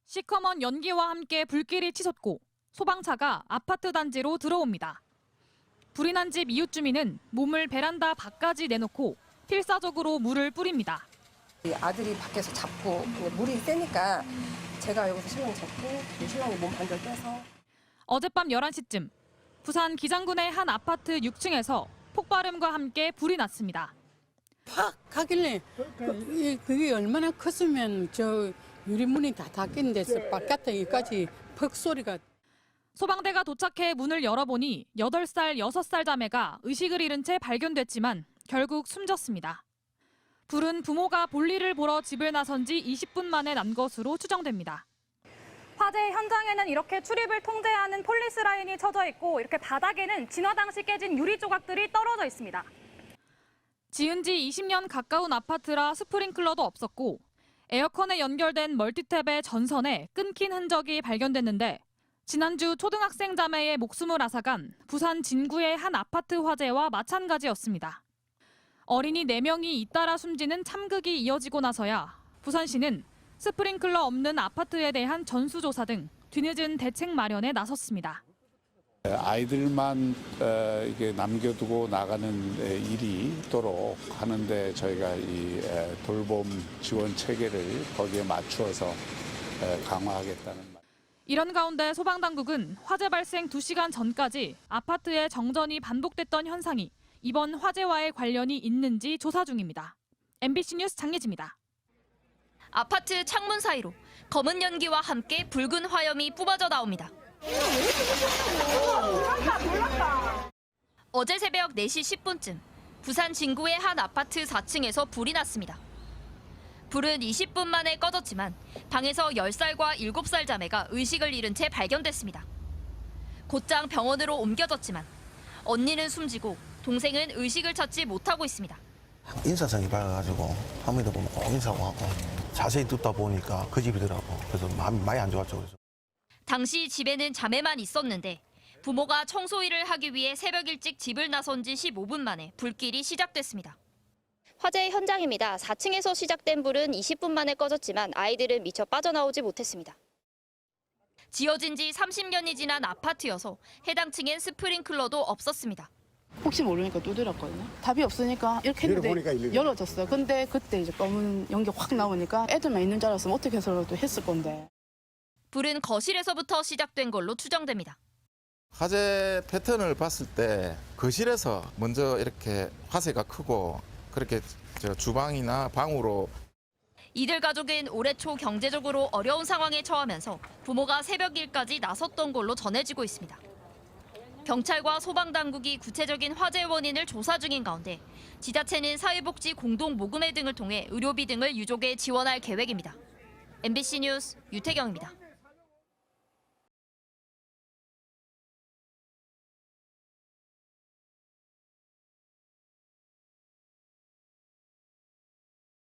시커먼 연기와 함께 불길이 치솟고 소방차가 아파트 단지로 들어옵니다. 불이 난 집 이웃 주민은 몸을 베란다 밖까지 내놓고 필사적으로 물을 뿌립니다. 아들이 밖에서 잡고 물이 세니까 제가 여기서 신랑 잡고 신랑이 몸 반절 빼서. 어젯밤 11시쯤 부산 기장군의 한 아파트 6층에서 폭발음과 함께 불이 났습니다. 팍 가길래 그게 얼마나 컸으면 저 유리문이 다 닫힌 데서 바깥에까지 퍽 소리가. 소방대가 도착해 문을 열어보니 8살, 6살 자매가 의식을 잃은 채 발견됐지만 결국 숨졌습니다. 불은 부모가 볼일을 보러 집을 나선 지 20분 만에 난 것으로 추정됩니다. 화재 현장에는 이렇게 출입을 통제하는 폴리스 라인이 쳐져 있고 이렇게 바닥에는 진화 당시 깨진 유리 조각들이 떨어져 있습니다. 지은 지 20년 가까운 아파트라 스프링클러도 없었고 에어컨에 연결된 멀티탭의 전선에 끊긴 흔적이 발견됐는데 지난주 초등학생 자매의 목숨을 앗아간 부산 진구의 한 아파트 화재와 마찬가지였습니다. 어린이 4명이 잇따라 숨지는 참극이 이어지고 나서야 부산시는 스프링클러 없는 아파트에 대한 전수조사 등 뒤늦은 대책 마련에 나섰습니다. 아이들만 이게 남겨두고 나가는 일이 있도록 하는데 저희가 이 돌봄 지원 체계를 거기에 맞추어서 강화하겠다는 말. 이런 가운데 소방당국은 화재 발생 2시간 전까지 아파트에 정전이 반복됐던 현상이 이번 화재와의 관련이 있는지 조사 중입니다. MBC 뉴스 장예지입니다. 아파트 창문 사이로 검은 연기와 함께 붉은 화염이 뿜어져 나옵니다. 어제 새벽 4시 10분쯤 부산 진구의 한 아파트 4층에서 불이 났습니다. 불은 20분 만에 꺼졌지만 방에서 10살과 7살 자매가 의식을 잃은 채 발견됐습니다. 곧장 병원으로 옮겨졌지만 언니는 숨지고 동생은 의식을 찾지 못하고 있습니다. 인사성이 밝아가지고 화면에 보면 꼭 인사하고 하고 자세히 듣다 보니까 그 집이더라고. 그래서 마음이 많이 안 좋았죠. 그래서. 당시 집에는 자매만 있었는데 부모가 청소 일을 하기 위해 새벽 일찍 집을 나선 지 15분 만에 불길이 시작됐습니다. 화재 현장입니다. 4층에서 시작된 불은 20분 만에 꺼졌지만 아이들은 미처 빠져나오지 못했습니다. 지어진 지 30년이 지난 아파트여서 해당 층엔 스프링클러도 없었습니다. 혹시 모르니까 두드렸거든요. 답이 없으니까 이렇게 했는데 열어졌어요. 근데 그때 이제 검은 연기 확 나오니까 애들만 있는 줄 알았으면 어떻게 해서라도 했을 건데. 불은 거실에서부터 시작된 걸로 추정됩니다. 화재 패턴을 봤을 때 거실에서 먼저 이렇게 화재가 크고 그렇게 주방이나 방으로. 이들 가족은 올해 초 경제적으로 어려운 상황에 처하면서 부모가 새벽 일까지 나섰던 걸로 전해지고 있습니다. 경찰과 소방당국이 구체적인 화재 원인을 조사 중인 가운데 지자체는 사회복지 공동모금회 등을 통해 의료비 등을 유족에 지원할 계획입니다. MBC 뉴스 유태경입니다.